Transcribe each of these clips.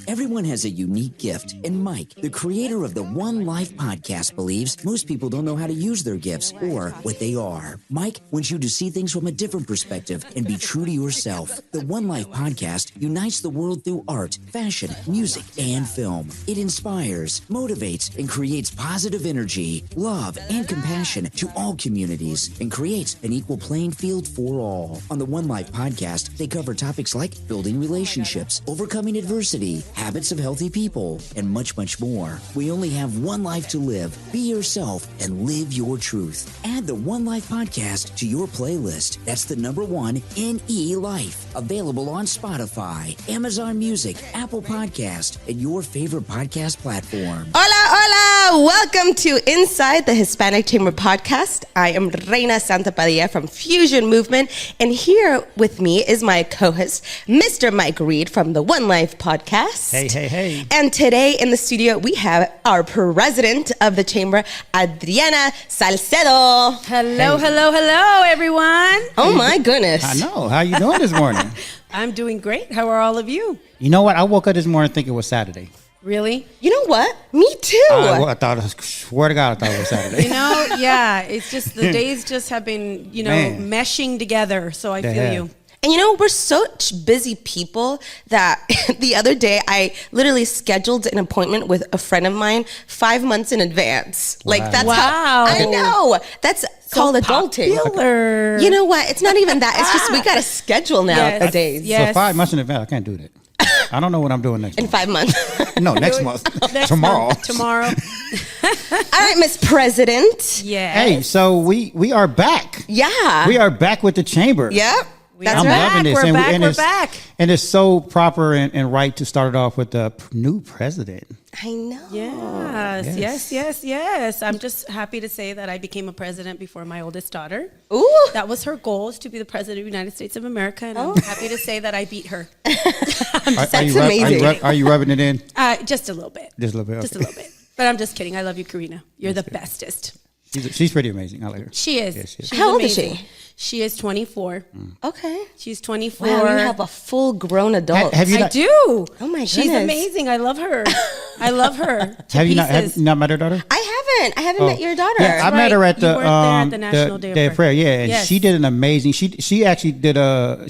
Everyone has a unique gift, and Mike, the creator of the One Life podcast, believes most people don't know how to use their gifts or what they are. Mike wants you to see things from a different perspective and be true to yourself. The One Life podcast unites the world through art, fashion, music, and film. It inspires, motivates, and creates positive energy, love, and compassion to all communities and creates an equal playing field for all. On the One Life podcast, they cover topics like building relationships, overcoming adversity, habits of healthy people, and much, much more. We only have one life to live. Be yourself and live your truth. Add the One Life podcast to your playlist. That's the number one NE Life. Available on Spotify, Amazon Music, Apple Podcast, and your favorite podcast platform. Hola, hola! Welcome to Inside the Hispanic Chamber podcast. I am Reina Padilla from Fusion Movement, and here with me is my co-host, Mr. Mike Reed from the One Life podcast. Hey, hey, hey. And today in the studio, we have our president of the chamber, Adriana Salcedo. Hello, hello, everyone. Oh my goodness. I know. How you doing this morning? I'm doing great. How are all of you? You know what? I woke up this morning thinking it was Saturday. Really? You know what? Me too. I thought, swear to God, I thought it was Saturday. Yeah, it's just the days just have been, meshing together. So I feel you. And we're such busy people that the other day I literally scheduled an appointment with a friend of mine 5 months in advance. Wow. Like that's Wow. how I know. That's called adulting. Popular. You know what? It's not even that. It's just we got to schedule now the days. Yes. So 5 months in advance, I can't do that. I don't know what I'm doing next In month. 5 months. No, next month. Tomorrow. All right, Miss President. Yeah. Hey, so we are back. Yeah. We are back with the chamber. Yep. That's I'm right. loving this. We're back. and We're it's, back. And it's so proper and right to start it off with the new president. I know. Yes. I'm just happy to say that I became a president before my oldest daughter. Ooh. That was her goal, is to be the president of the United States of America. And I'm happy to say that I beat her. That's amazing. Are you rubbing it in? Just a little bit. Just a little bit. Just a Okay. little bit. But I'm just kidding. I love you, Karina. You're the bestest. She's pretty amazing. I like her. She is. Yes, yes. She's How old amazing. is she? She is 24. Okay. She's 24. Wow, you have a full-grown adult. Have you I not, do. Oh my She's goodness. amazing. I love her. I love her. have you not met her daughter? I haven't met your daughter. Yeah, I met her at You the weren't there at the National Day of Prayer. Yeah, and Yes. she did an amazing. She actually did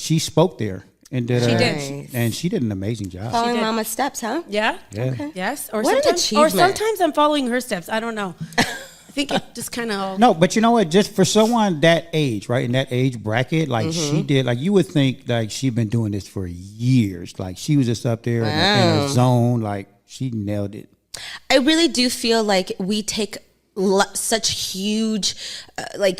she spoke there and did. She did. and she did an amazing job. Following did. Mama's steps, huh? Yeah. Yeah. Okay. Yes. What an achievement. sometimes I'm following her steps. I don't know. I think it just kind of. No, but you know what? Just for someone that age, right, in that age bracket, like she did, like you would think, like she'd been doing this for years. Like she was just up there in a zone, like she nailed it. I really do feel like we take such huge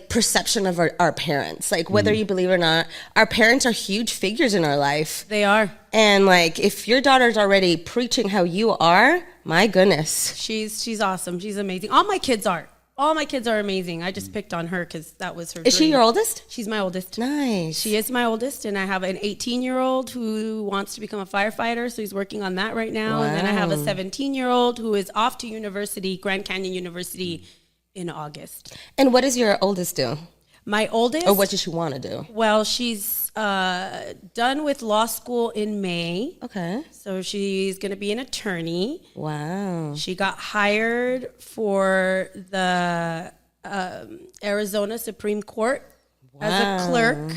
perception of our parents. Like whether you believe it or not, our parents are huge figures in our life. They are. And like if your daughter's already preaching how you are, my goodness. She's awesome. She's amazing. All my kids are. All my kids are amazing. I just picked on her because that was her Is she dream. your oldest? She's my oldest. Nice. She is my oldest, and I have an 18-year-old who wants to become a firefighter, so he's working on that right now. Wow. And then I have a 17-year-old who is off to university, Grand Canyon University, in August. And what does your oldest do? My oldest? Or what does she want to do? Well, she's done with law school in May. Okay. So she's going to be an attorney. Wow. She got hired for the Arizona Supreme Court as a clerk.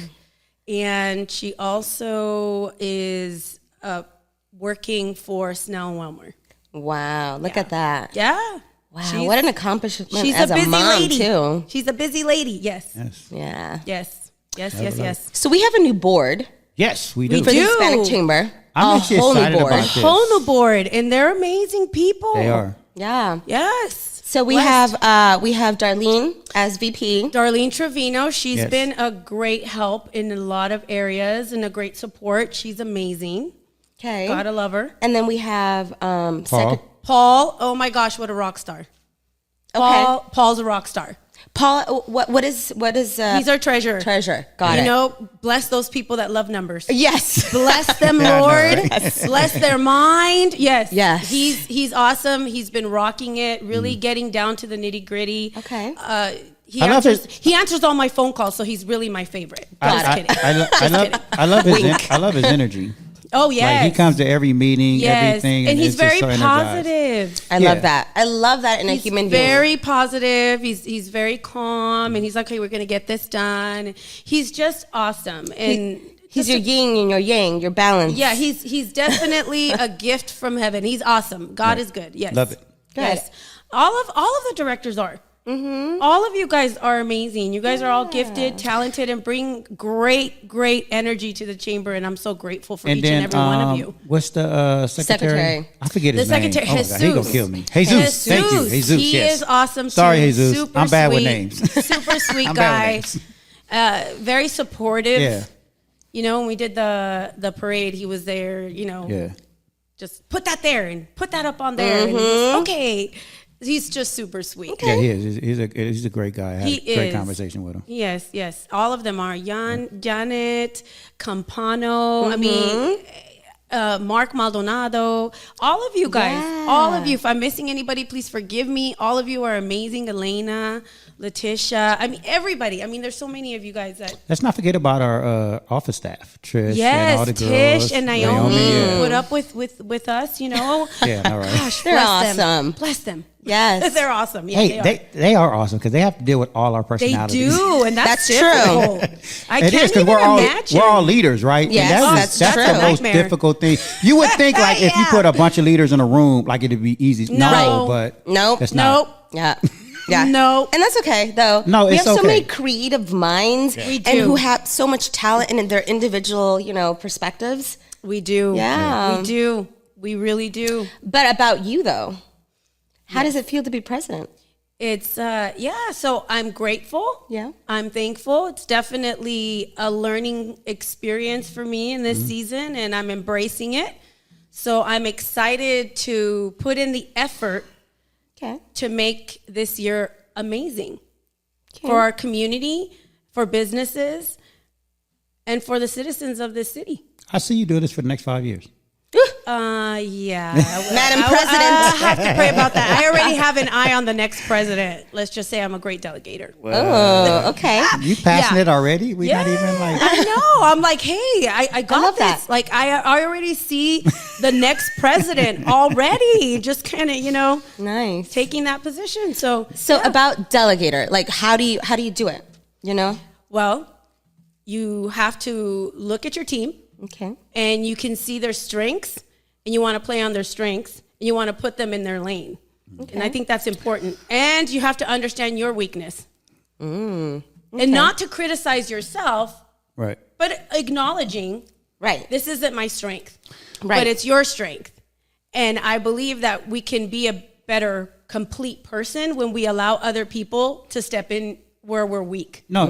And she also is working for Snell and Wilmer. Wow. Look at that. Yeah. Wow. What an accomplishment She's as a busy mom, lady. too. She's a busy lady. Yes. Yeah. Yes. So we have a new board Yes, we do. for the do. Hispanic Chamber. I'm a actually whole new excited board. about this. Whole new board, and they're amazing people. They are. Yeah. Yes. So we Blessed. have Darlene as VP. Darlene Trevino. She's Yes. been a great help in a lot of areas and a great support. She's amazing. Okay. Gotta love her. And then we have Paul. Oh my gosh, what a rock star. Paul's a rock star. Paul. What is He's our treasurer. treasurer? Got it. You know, bless those people that love numbers. Yes. Bless them, Yeah, I know, Lord. right? Bless their mind. Yes. Yes. He's awesome. He's been rocking it, really getting down to the nitty gritty. Okay. He I love he answers all my phone calls, so he's really my favorite. Just kidding. I love his energy. Oh, yes. Like, he comes to every meeting, everything. And he's it's just very so positive. I love that. I love that in a human being. Very positive. He's very calm, and he's like, okay, we're going to get this done. He's just awesome. And he's your yin and your yang, your balance. Yeah, he's definitely a gift from heaven. He's awesome. God is good. Yes. Love it. Yes. All of the directors are. Mm-hmm. All of you guys are amazing. You guys are all gifted, talented, and bring great energy to the chamber. And I'm so grateful for each and every one of you. What's the secretary? I forget his name. Secretary, Jesus. He gonna kill me. Jesus. Thank you. Jesus. He is awesome. Sorry, too. Jesus. Super I'm bad sweet, with names. Super sweet I'm guy. bad with Very supportive. Yeah. You know, when we did the parade, he was there. You know, just put that there and put that up on there. And he's, okay. He's just super sweet. Okay. Yeah, he is. He's a great guy. I had a great conversation with him. Yes. All of them are. Janet, Campano, I mean, Mark Maldonado, all of you guys, all of you. If I'm missing anybody, please forgive me. All of you are amazing. Elena, Letitia, I mean, everybody. I mean, there's so many of you guys that. Let's not forget about our office staff, Trish and all the girls. Tish and Naomi put up with us, you know. Yeah, all right. Gosh, they're awesome. Bless them. Yes. They're awesome. Yeah, hey, they are awesome because they have to deal with all our personalities. They do, and that's true. I it can't is because even we're all leaders, right? Yes, and that's the true. most difficult thing. You would think like if you put a bunch of leaders in a room, like it'd be easy. No, but that's not. Yeah. Yeah. No. And that's okay, though. No, we it's have so okay. many creative minds We do. and who have so much talent in their individual, perspectives. We do. Yeah. We do. We really do. But about you, though, how does it feel to be president? It's, so I'm grateful. Yeah. I'm thankful. It's definitely a learning experience for me in this season, and I'm embracing it. So I'm excited to put in the effort to make this year amazing for our community, for businesses, and for the citizens of this city. I see you do this for the next 5 years. Yeah. Madam President. I have to pray about that. I already have an eye on the next president. Let's just say I'm a great delegator. Oh, okay. You passing it already? We're not even like. I know. I'm like, hey, I got love this. that. Like, I already see the next president already. Just kind of, Nice. taking that position. So about delegator, like how do you do it? Well, you have to look at your team. Okay. And you can see their strengths, and you want to play on their strengths, and you want to put them in their lane. Okay. And I think that's important. And you have to understand your weakness. And not to criticize yourself, Right. but acknowledging, this isn't my strength, but it's your strength. And I believe that we can be a better, complete person when we allow other people to step in where we're weak. No,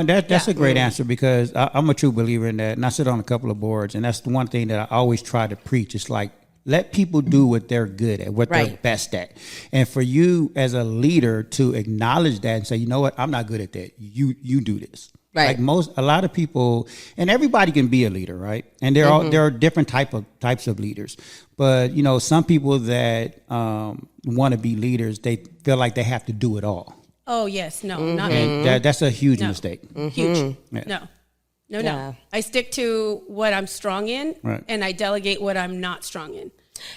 that's a great answer because I'm a true believer in that, and I sit on a couple of boards, and that's the one thing that I always try to preach. It's like let people do what they're good at, what they're best at, and for you as a leader to acknowledge that and say, you know what, I'm not good at that. You do this. Right. Like a lot of people, and everybody can be a leader, right? And there are different types of leaders, but some people that want to be leaders, they feel like they have to do it all. Oh, yes. No, not me. That's a huge mistake. Huge. Yeah. No. I stick to what I'm strong in, and I delegate what I'm not strong in.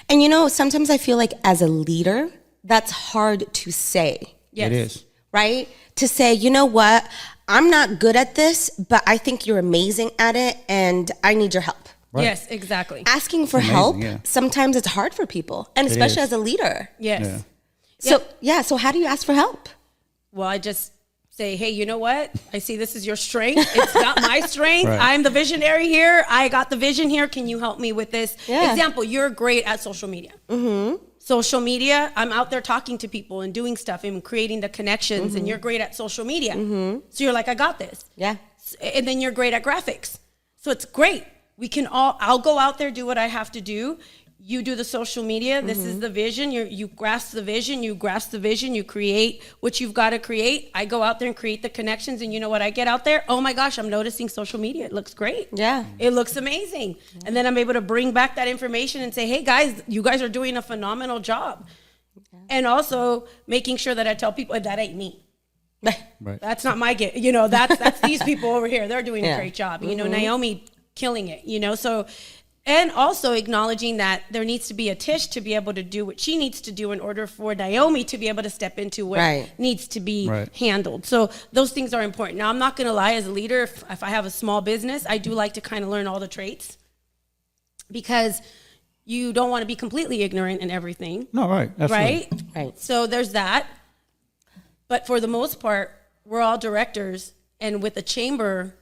And sometimes I feel like as a leader, that's hard to say. Yes. It is. Right? To say, you know what? I'm not good at this, but I think you're amazing at it, and I need your help. Right. Yes, exactly. Asking for help, sometimes it's hard for people, and especially as a leader. Yes. Yeah. So how do you ask for help? Well, I just say, hey, you know what? I see this is your strength. It's not my strength. I'm the visionary here. I got the vision here. Can you help me with this? Yeah. Example, you're great at social media. Social media, I'm out there talking to people and doing stuff and creating the connections, and you're great at social media. So you're like, I got this. Yeah. And then you're great at graphics. So it's great. I'll go out there, do what I have to do. You do the social media. This is the vision. You grasp the vision. You create what you've got to create. I go out there and create the connections. And you know what I get out there? Oh my gosh, I'm noticing social media. It looks great. Yeah. It looks amazing. Yeah. And then I'm able to bring back that information and say, hey guys, you guys are doing a phenomenal job. Okay. And also making sure that I tell people that ain't me. Right. That's not my gift. That's these people over here. They're doing a great job. Naomi killing it, so And also acknowledging that there needs to be a Tish to be able to do what she needs to do in order for Naomi to be able to step into what needs to be handled. So those things are important. Now, I'm not going to lie, as a leader, if I have a small business, I do like to kind of learn all the traits, because you don't want to be completely ignorant in everything. No, right. Absolutely. Right. So there's that. But for the most part, we're all directors. And with the chamber,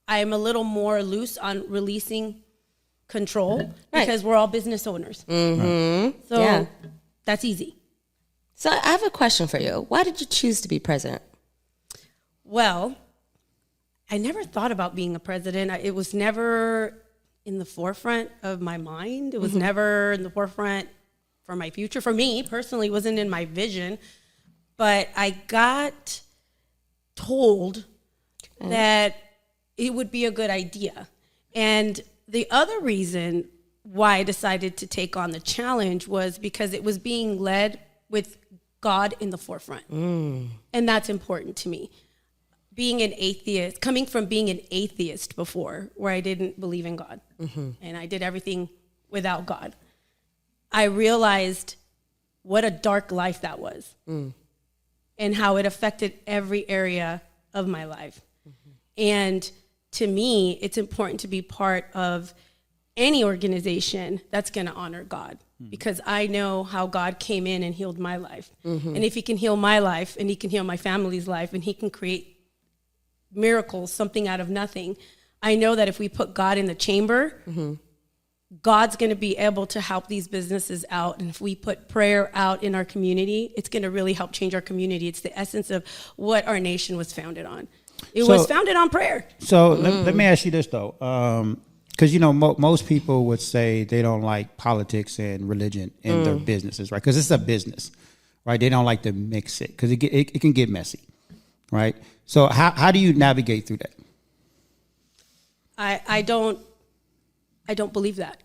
I'm a little more loose on releasing control because we're all business owners. So that's easy. So I have a question for you. Why did you choose to be president? Well, I never thought about being a president. It was never in the forefront of my mind. It was never in the forefront for my future. For me personally, it wasn't in my vision. But I got told that it would be a good idea. And the other reason why I decided to take on the challenge was because it was being led with God in the forefront. And that's important to me. Being an atheist, coming from being an atheist before, where I didn't believe in God, and I did everything without God, I realized what a dark life that was, and how it affected every area of my life. And to me, it's important to be part of any organization that's going to honor God, because I know how God came in and healed my life. And if he can heal my life, and he can heal my family's life, and he can create miracles, something out of nothing, I know that if we put God in the chamber, God's going to be able to help these businesses out. And if we put prayer out in our community, it's going to really help change our community. It's the essence of what our nation was founded on. It was founded on prayer. So let me ask you this, though. Because, most people would say they don't like politics and religion in their businesses, right? Because it's a business, right? They don't like to mix it because it can get messy, right? So how do you navigate through that? I don't believe that.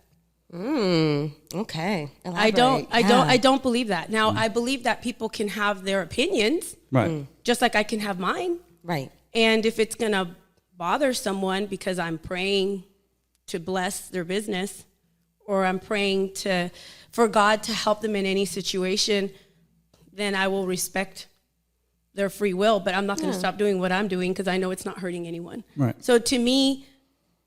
Okay. Elaborate. I don't believe that. Now, I believe that people can have their opinions, right? Just like I can have mine, right? And if it's going to bother someone because I'm praying to bless their business, or I'm praying for God to help them in any situation, then I will respect their free will. But I'm not going to stop doing what I'm doing because I know it's not hurting anyone. Right. So to me,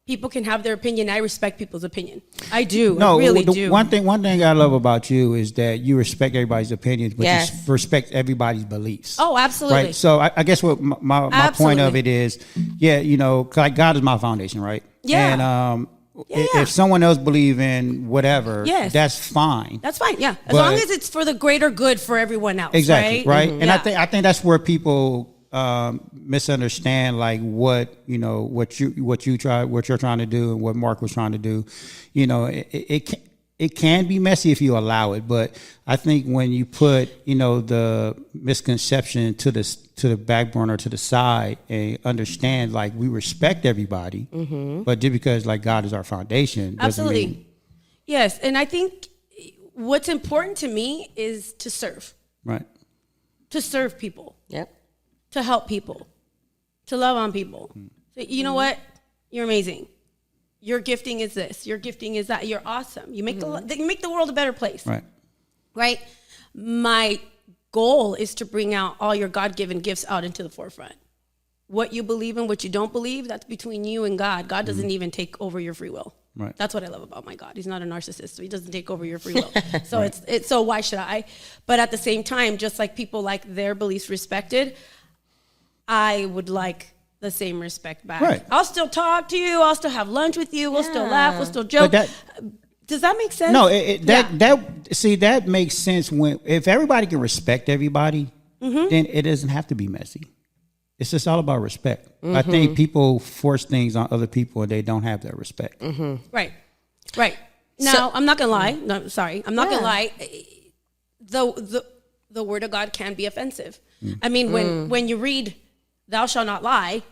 people can have their opinion. I respect people's opinion. I do. I really do. One thing I love about you is that you respect everybody's opinions, but you respect everybody's beliefs. Oh, absolutely. Right. So I guess what my point of it is, like God is my foundation, right? Yeah. And if someone else believe in whatever, that's fine. That's fine. Yeah. As long as it's for the greater good for everyone else. Exactly. Right. Mm-hmm. And I think that's where people misunderstand like what you're trying to do and what Mark was trying to do. It can be messy if you allow it, but I think when you put the misconception to the back burner, to the side, and understand like we respect everybody, but just because like God is our foundation doesn't mean. Yes, and I think what's important to me is to serve. Right. To serve people. Yep. To help people, to love on people. So, you know what? You're amazing. Your gifting is this. Your gifting is that. You're awesome. You make the world a better place. Right. Right. My goal is to bring out all your God-given gifts out into the forefront. What you believe in, what you don't believe, that's between you and God. God doesn't even take over your free will. Right. That's what I love about my God. He's not a narcissist, so he doesn't take over your free will. So it's so why should I? But at the same time, just like people like their beliefs respected, I would like the same respect back. Right. I'll still talk to you. I'll still have lunch with you. We'll still laugh. We'll still joke. Does that make sense? No, that makes sense if everybody can respect everybody, then it doesn't have to be messy. It's just all about respect. I think people force things on other people and they don't have that respect. Right. Now, I'm not gonna lie. No, sorry, I'm not gonna lie. The word of God can be offensive. I mean, when you read "Thou shalt not lie,"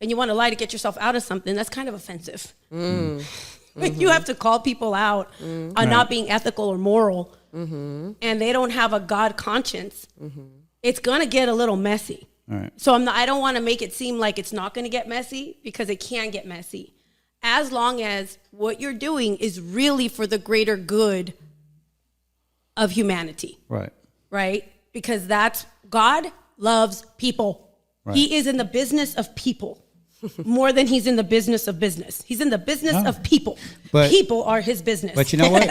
and you want to lie to get yourself out of something, that's kind of offensive. You have to call people out on not being ethical or moral, and they don't have a God conscience. It's gonna get a little messy. Right. So I don't want to make it seem like it's not going to get messy, because it can get messy. as long as what you're doing is really for the greater good of humanity. Right. Right? Because that's God loves people. Right. He is in the business of people more than he's in the business of business. He's in the business of people. But people are his business. But you know what?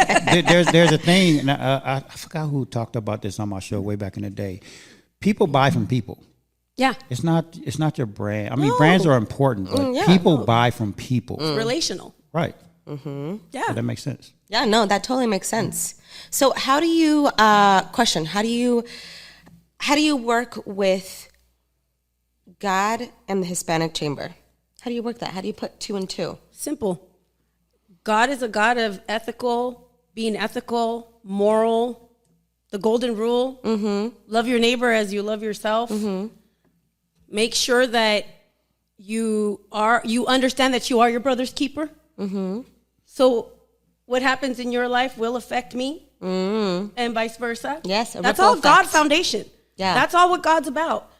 there's a thing, and I forgot who talked about this on my show way back in the day. People buy from people. Yeah. It's not your brand. I mean, brands are important, but people buy from people. It's relational. Right. Mm-hmm. Yeah. So that makes sense. Yeah, no, that totally makes sense. So how do you, question, how do you work with God and the Hispanic Chamber? How do you work that? How do you put 2 and 2? Simple. God is a God of being ethical, moral, the golden rule. Mm-hmm. Love your neighbor as you love yourself. Mm-hmm. Make sure that you understand that you are your brother's keeper. Mm-hmm. So what happens in your life will affect me, and vice versa. Yes, that's all God's foundation. Yeah, that's all what God's about.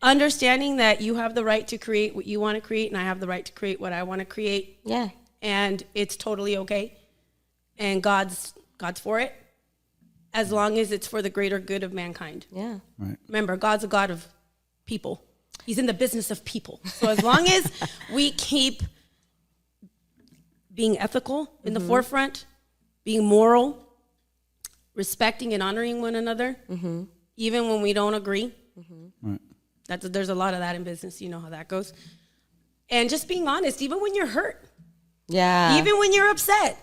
Understanding that you have the right to create what you want to create, and I have the right to create what I want to create. Yeah, and it's totally okay, and God's for it, as long as it's for the greater good of mankind. Yeah, right. Remember, God's a God of people. He's in the business of people. So as long as we keep being ethical in the forefront, being moral, respecting and honoring one another, even when we don't agree. Right. There's a lot of that in business. You know how that goes. And just being honest, even when you're hurt. Yeah. Even when you're upset.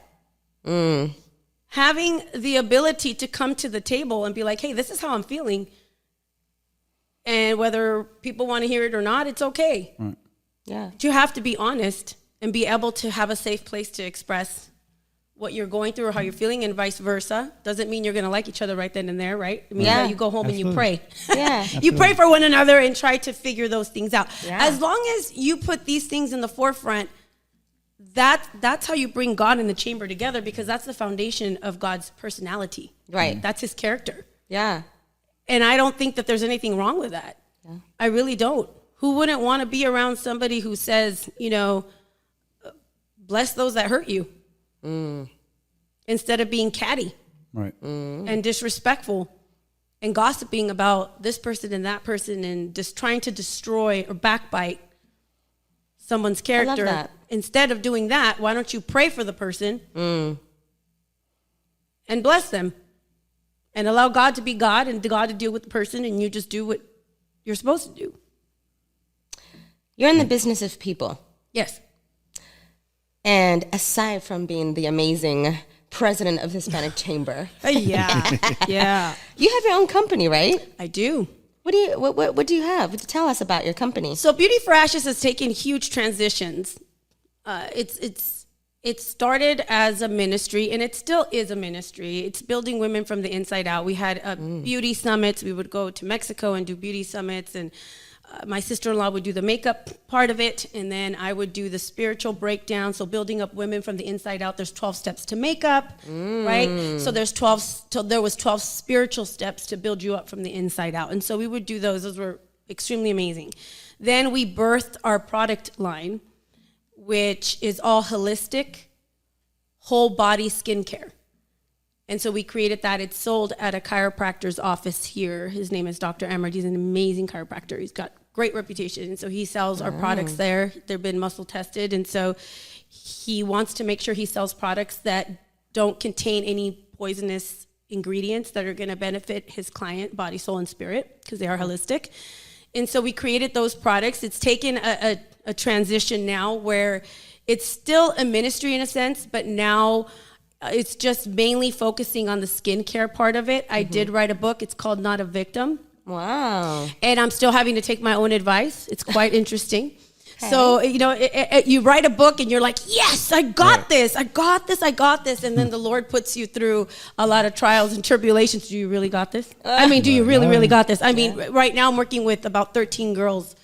Having the ability to come to the table and be like, hey, this is how I'm feeling. And whether people want to hear it or not, it's okay. Right. Yeah. But you have to be honest and be able to have a safe place to express what you're going through or how you're feeling, and vice versa. Doesn't mean you're going to like each other right then and there, right? It means that you go home and you pray. Yeah. You pray for one another and try to figure those things out. Yeah. As long as you put these things in the forefront, that's how you bring God and the chamber together, because that's the foundation of God's personality. Right. That's his character. Yeah. And I don't think that there's anything wrong with that. Yeah. I really don't. Who wouldn't want to be around somebody who says, bless those that hurt you, instead of being catty, right, and disrespectful and gossiping about this person and that person and just trying to destroy or backbite someone's character. I love that. Instead of doing that, why don't you pray for the person and bless them and allow God to be God and God to deal with the person, and you just do what you're supposed to do. You're in the business of people. Yes. And aside from being the amazing president of the Hispanic Chamber. Yeah. You have your own company, right? I do. What do you have? Tell us about your company. So Beauty for Ashes has taken huge transitions. It started as a ministry, and it still is a ministry. It's building women from the inside out. We had beauty summits. We would go to Mexico and do beauty summits, and my sister-in-law would do the makeup part of it, and then I would do the spiritual breakdown. So building up women from the inside out. There's 12 steps to makeup, right? So there was 12 spiritual steps to build you up from the inside out. And so we would do those. Those were extremely amazing. Then we birthed our product line, which is all holistic, whole body skincare. And so we created that. It's sold at a chiropractor's office here. His name is Dr. Emmerich. He's an amazing chiropractor. He's got great reputation. And so he sells our products there. They've been muscle tested. And so he wants to make sure he sells products that don't contain any poisonous ingredients that are going to benefit his client, body, soul, and spirit, because they are holistic. And so we created those products. It's taken a transition now where it's still a ministry in a sense, but now it's just mainly focusing on the skincare part of it. I did write a book. It's called Not a Victim. Wow. And I'm still having to take my own advice. It's quite interesting. Okay. So, you write a book and you're like, yes, I got this. I got this. And then the Lord puts you through a lot of trials and tribulations. Do you really got this? Do you really got this? Right now I'm working with about 13 girls,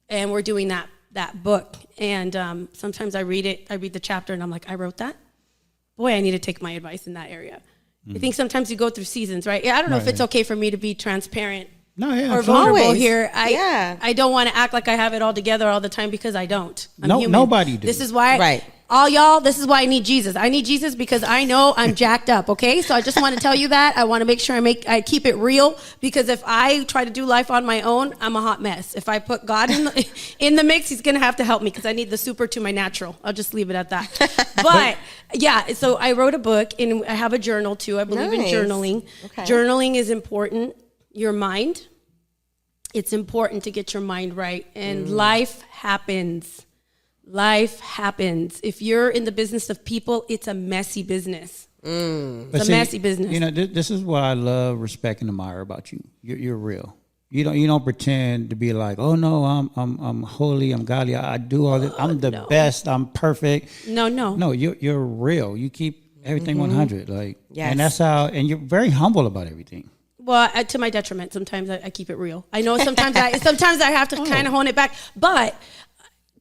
and we're doing that book. And sometimes I read the chapter, and I'm like, I wrote that? Boy, I need to take my advice in that area. I think sometimes you go through seasons, right? I don't know if it's okay for me to be transparent or vulnerable here. I don't want to act like I have it all together all the time because I don't. I'm human. Nobody does. This is why, all y'all, this is why I need Jesus. I need Jesus because I know I'm jacked up, okay? So I just want to tell you that. I want to make sure I keep it real, because if I try to do life on my own, I'm a hot mess. If I put God in the mix, he's going to have to help me, because I need the super to my natural. I'll just leave it at that. But yeah, so I wrote a book, and I have a journal too. I believe in journaling. Okay. Journaling is important. Your mind. It's important to get your mind right. And life happens. Life happens. If you're in the business of people, it's a messy business. It's a messy business. You know, this is what I love, respect, and admire about you. You're real. You don't pretend to be like, oh no, I'm holy, I'm godly, I do all this, I'm the best, I'm perfect. No, you're real. You keep everything 100, and that's how. And you're very humble about everything. Well, to my detriment, sometimes I keep it real. I know sometimes I have to kind of hone it back, but.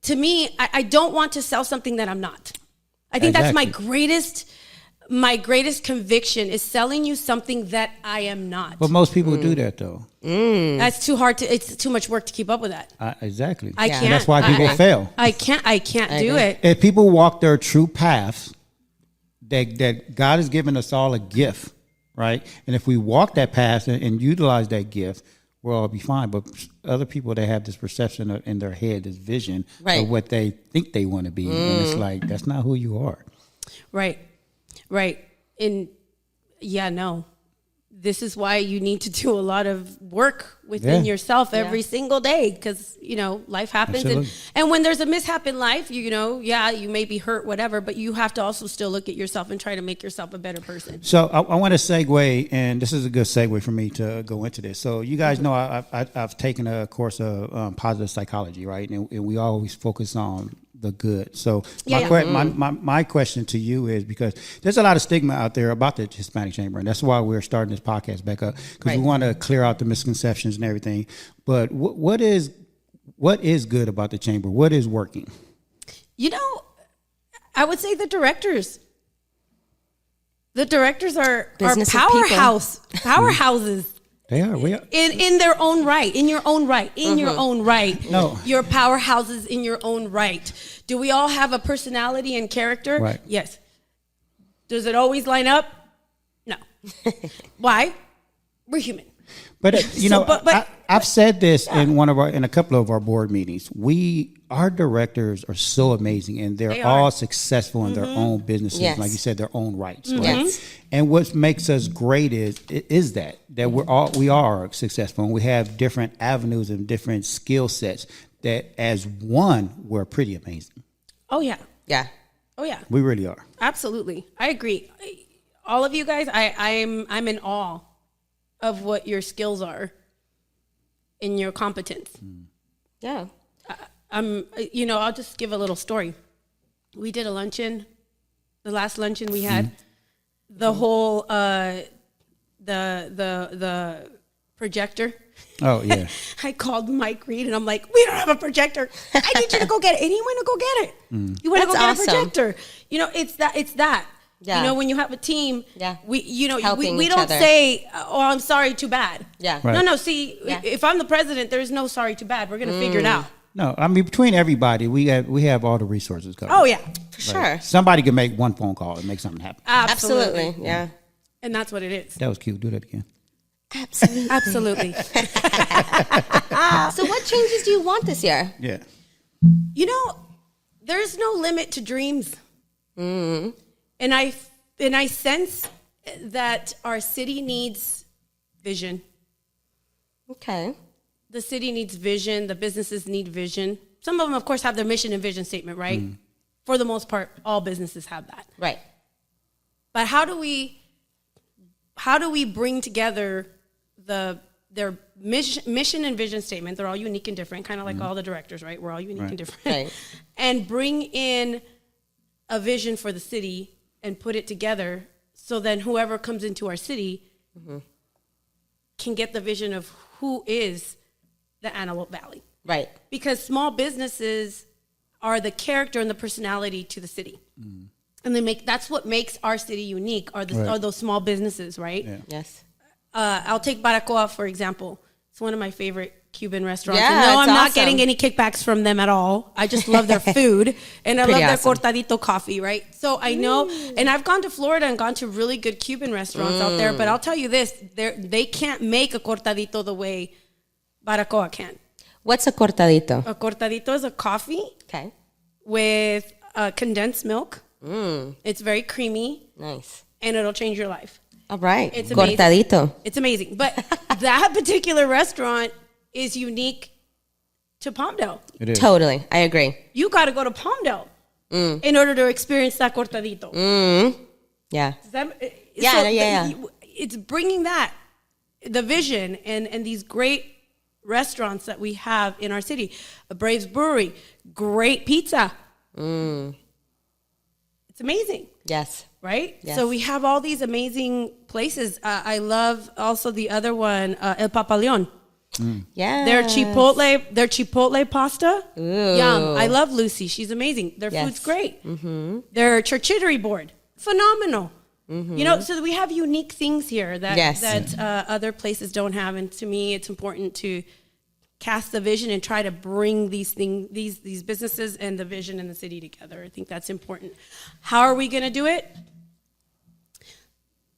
To me, I don't want to sell something that I'm not. I think that's my greatest conviction, is selling you something that I am not. But most people do that, though. That's too hard it's too much work to keep up with that. Exactly. I can't. And that's why people fail. I can't do it. If people walk their true paths, that God has given us all a gift, right? And if we walk that path and utilize that gift, we'll all be fine. But other people, they have this perception in their head, this vision of what they think they want to be. And it's like, that's not who you are. Right. And no. This is why you need to do a lot of work within yourself every single day, because, life happens. And when there's a mishap in life, you may be hurt, whatever, but you have to also still look at yourself and try to make yourself a better person. So I want to segue, and this is a good segue for me to go into this. So you guys know I've taken a course of positive psychology, right? And we always focus on the good. So my question to you is, because there's a lot of stigma out there about the Hispanic Chamber, and that's why we're starting this podcast back up, because we want to clear out the misconceptions and everything. But what is good about the Chamber? What is working? I would say the directors. The directors are powerhouses. They are. We are. In their own right. In your own right. Your own right. No. You're powerhouses in your own right. Do we all have a personality and character? Right. Yes. Does it always line up? No. Why? We're human. But I've said this in a couple of our board meetings. Our directors are so amazing, and they're all successful in their own businesses, like you said, their own rights. Right? Yes. And what makes us great is that we are successful, and we have different avenues and different skill sets that, as one, we're pretty amazing. Oh yeah, yeah, oh yeah, we really are. Absolutely, I agree. All of you guys, I'm in awe of what your skills are and your competence. Yeah. I'll just give a little story. We did a luncheon, the last luncheon we had, the whole, the projector. Oh yeah. I called Mike Reed and I'm like, we don't have a projector. I need you to go get it. And he went to go get it. You want to go get a projector. It's that. Yeah. When you have a team, we don't say, oh, I'm sorry, too bad. Yeah. Right. No, see, if I'm the president, there's no sorry, too bad. We're going to figure it out. No, I mean, between everybody, we have all the resources covered. Oh, yeah. For sure. Somebody can make one phone call and make something happen. Absolutely. Yeah. And that's what it is. That was cute. Do that again. Absolutely. So what changes do you want this year? Yeah. There's no limit to dreams. And I sense that our city needs vision. Okay. The city needs vision. The businesses need vision. Some of them, of course, have their mission and vision statement, right? For the most part, all businesses have that. Right. But how do we bring together their mission and vision statement? They're all unique and different, kind of like all the directors, right? We're all unique and different. Right. And bring in a vision for the city and put it together, so then whoever comes into our city can get the vision of who is the Antelope Valley. Right. Because small businesses are the character and the personality to the city. And that's what makes our city unique, are those small businesses, right? Yeah. Yes. I'll take Baracoa, for example. It's one of my favorite Cuban restaurants. Yeah, And no, I'm not awesome. getting any kickbacks from them at all. I just love their food, and I love their awesome. cortadito coffee, right? So I know, and I've gone to Florida and gone to really good Cuban restaurants out there, but I'll tell you this, they can't make a cortadito the way Baracoa can. What's a cortadito? A cortadito is a coffee Okay. with condensed milk. It's very creamy, Nice. and it'll change your life. All right. It's amazing. Cortadito. It's amazing. But that particular restaurant is unique to Palmdale. It is. Totally. I agree. You got to go to Palmdale in order to experience that cortadito. Yeah. Yeah. It's bringing that, the vision, and these great restaurants that we have in our city. A Braves Brewery, great pizza. It's amazing. Yes. Right? Yes. So we have all these amazing places. I love also the other one, El Papaleon. Yeah. Their chipotle pasta. Ooh. Yum. I love Lucy. She's amazing. Their Yes. food's great. Their charcuterie board, phenomenal. You know, so we have unique things here that Yes. other places don't have. And to me, it's important to cast the vision and try to bring these things, these businesses and the vision in the city together. I think that's important. How are we going to do it?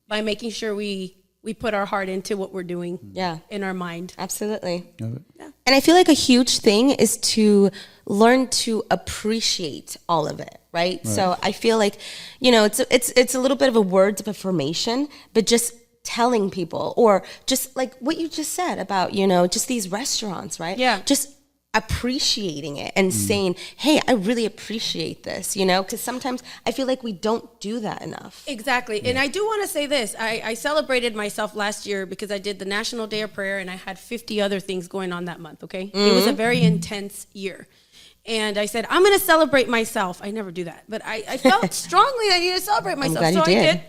By making sure we put our heart into what we're doing. Yeah. In our mind. Absolutely. Yeah. And I feel like a huge thing is to learn to appreciate all of it, right? So I feel like, you know, it's a little bit of a words of affirmation, but just telling people, or just like what you just said about, you know, just these restaurants, right? Yeah. Just appreciating it and saying, hey, I really appreciate this, you know, because sometimes I feel like we don't do that enough. Exactly. And I do want to say this. I celebrated myself last year because I did the National Day of Prayer, and I had 50 other things going on that month, okay? It was a very intense year. And I said, I'm going to celebrate myself. I never do that. But I felt strongly that I needed to celebrate myself. glad So you I did.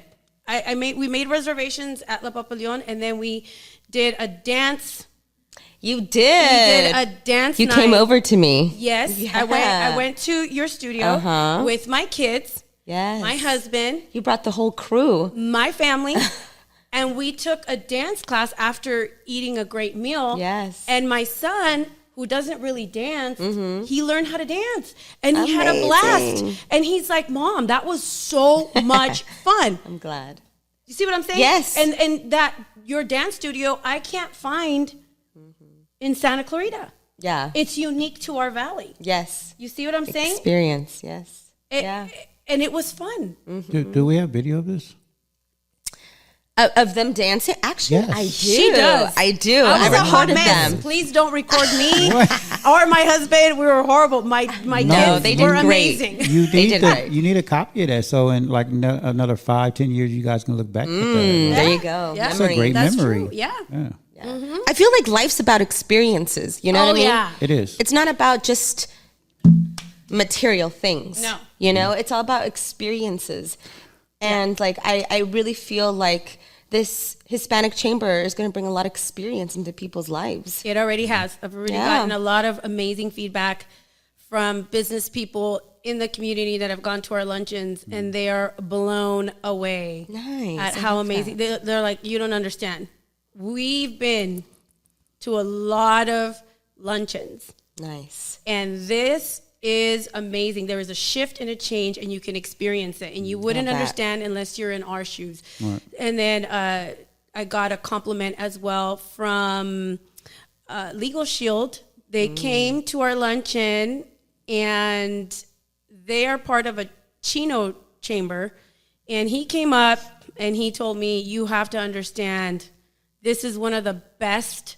did. We made reservations at La Papaleon, and then we did a dance. You did. We did a dance You night. came over to me. Yes. Yeah. I went to your studio with my kids, Yes. my husband, You brought the whole crew. my family, and we took a dance class after eating a great meal. Yes. And my son, who doesn't really dance, he learned how to dance, and he had a Amazing. blast. And he's like, Mom, that was so much fun. I'm glad. You see what I'm saying? Yes. And that your dance studio, I can't find in Santa Clarita. Yeah. It's unique to our valley. Yes. You see what I'm saying? Experience. Yes. Yeah. And it was fun. Do we have video of this? Of them dancing? Actually, Yes. I do. She does. I do. I was a hot recorded mess. them. Please don't record me or my husband. We were horrible. My kids they did were great. amazing. You need a copy of that, so in like another 5-10 years, you guys can look back at that. There you go. Yeah. That's a great That's memory. true. Yeah. I feel like life's about experiences. You know what I mean? Yeah. It is. It's not about just material things. No. You know, it's all about experiences. And like, I really feel like this Hispanic chamber is going to bring a lot of experience into people's lives. It already has. I've already gotten a lot of amazing feedback from business people in the community that have gone to our luncheons, and they are blown away Nice. at I how love amazing. They're like, you don't understand. We've been to a lot of luncheons, Nice. and this is amazing. There is a shift and a change, and you can experience it, and you wouldn't Love that. understand unless you're in our shoes. Right. And then I got a compliment as well from Legal Shield. They came to our luncheon, and they are part of a Chino chamber. And he came up and he told me, you have to understand, this is one of the best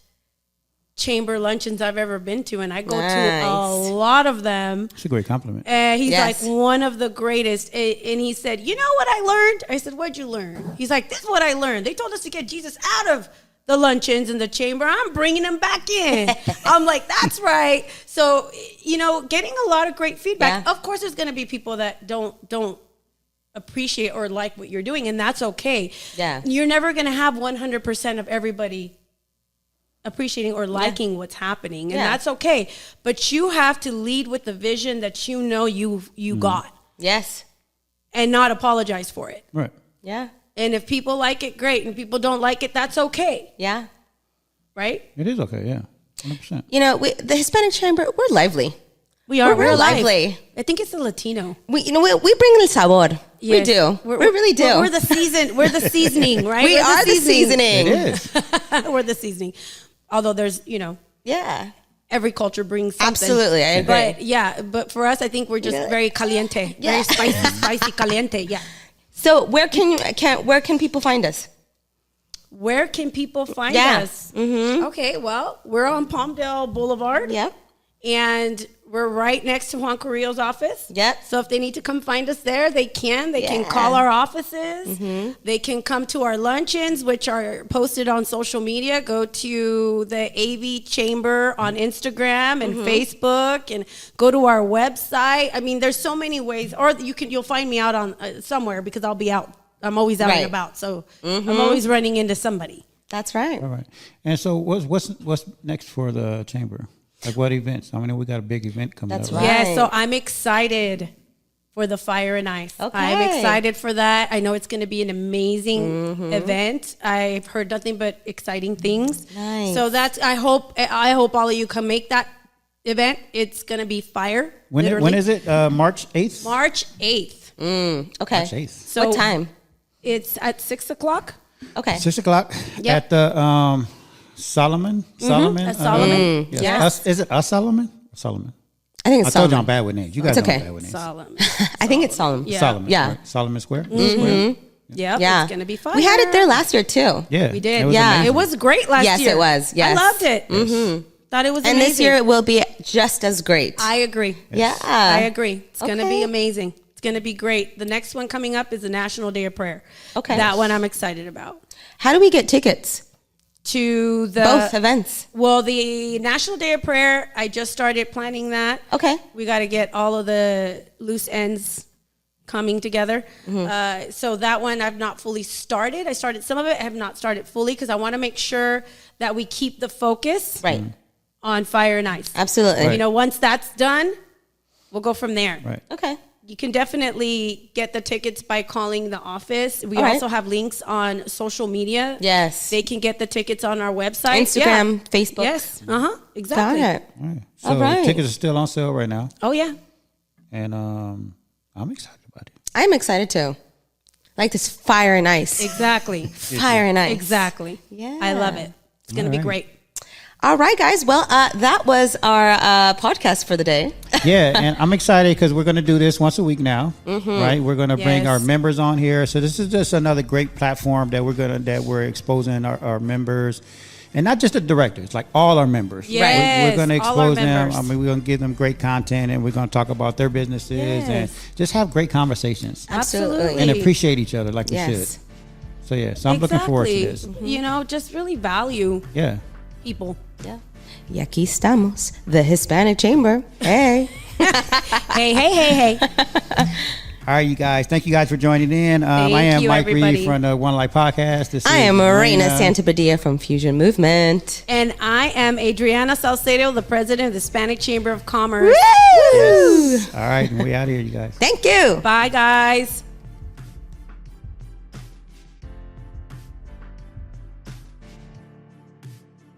chamber luncheons I've ever been to. And I go to a lot of them. It's a great compliment. And he's Yes. like one of the greatest. And he said, you know what I learned? I said, what'd you learn? He's like, this is what I learned. They told us to get Jesus out of the luncheons in the chamber. I'm bringing him back in. I'm like, that's right. So, you know, getting a lot of great feedback. Yeah. Of course, there's going to be people that don't appreciate or like what you're doing, and that's okay. Yeah. You're never going to have 100% of everybody appreciating or liking what's happening, and Yeah. that's okay. But you have to lead with the vision that you know you got, Yes. and not apologize for it. Right. Yeah. And if people like it, great. And if people don't like it, that's okay. Yeah. right? It is okay, yeah. 100%. You know, the Hispanic Chamber, we're lively. We are. We're lively. I think it's the Latino. We bring el sabor. Yes. We do. We really do. We're the season. We're the seasoning, right? We are the seasoning. It is. We're the seasoning. Although there's, yeah. Every culture brings something. Absolutely, I agree. But for us, I think we're just very caliente, very spicy caliente. Yeah. So where can people find us? Where can people find us? Mm-hmm. Okay, well, we're on Palmdale Boulevard. Yep. And we're right next to Juan Carrillo's office. Yep. So if they need to come find us there, they can. They can call our offices. Mm-hmm. They can come to our luncheons, which are posted on social media. Go to the AV Chamber on Instagram and Facebook, and go to our website. I mean, there's so many ways. Or you'll find me out on somewhere, because I'll be out. I'm always out and about, so I'm always running into somebody. That's right. All right. And so what's next for the chamber? Like what events? I mean, we got a big event coming up. That's right. Yeah, so I'm excited for the Fire and Ice. Okay. I'm excited for that. I know it's going to be an amazing event. I've heard nothing but exciting things. Nice. So I hope all of you come make that event. It's going to be fire. When is it? March 8th? March 8th. Okay. March 8th. So what time? It's at 6:00. Okay. 6:00 at the Solomon. At Solomon. Yes. Yes. Is it Solomon? Solomon. I think it's I told you Solomon. I'm bad with names. You guys It's okay. know I'm bad with names. Solomon. I think it's Solomon. Yeah. Solomon. Yeah. Right? Solomon Square. Yeah. Yeah. It's going to be fun. We had it there last year too. Yeah. We did. It was Yeah. amazing. It was great last year. Yes, it was. Yes. I loved it. Thought it was And amazing. this year it will be just as great. I agree. Yeah. I agree. It's going to Okay. be amazing. It's going to be great. The next one coming up is the National Day of Prayer. Okay. That one I'm excited about. How do we get tickets? To the Both events. Well, the National Day of Prayer, I just started planning that. Okay. We got to get all of the loose ends coming together. So that one I've not fully started. I started some of it. I have not started fully, because I want to make sure that we keep the focus Right. on Fire and Ice. Absolutely. Right. Once that's done, we'll go from there. Right. Okay. You can definitely get the tickets by calling the office. We All right. also have links on social media. Yes. They can get the tickets on our website. Instagram, Yeah. Facebook. Yes. Exactly. Got it. All right. So All right. tickets are still on sale right now. Oh, yeah. And I'm excited about it. I'm excited too. Like this Fire and Ice. Exactly. Fire and Ice. Exactly. Yeah. I love it. It's going to be All right. great. All right, guys. Well, that was our podcast for the day. Yeah, and I'm excited because we're going to do this once a week now, right? We're going to bring Yes. our members on here. So this is just another great platform that we're exposing our members, and not just the directors, like all our members. Yes, we're going to all our expose them. members. I mean, we're going to give them great content, and we're going to talk about their businesses and just have great conversations Absolutely. and appreciate each other like we Yes. should. So yeah, so I'm looking forward to this. Just really value Yeah. people. Yeah. Y aquí estamos, the Hispanic Chamber. Hey. Hey. All right, you guys. Thank you guys for joining in. I am you, Mike everybody. Reed from the One Life Podcast. This I is am Reina Santapadilla from Fusion Movement. And I am Adriana Salcedo, the president of the Hispanic Chamber of Commerce. Woo! All right, we out here, you guys. Thank you. Bye, guys.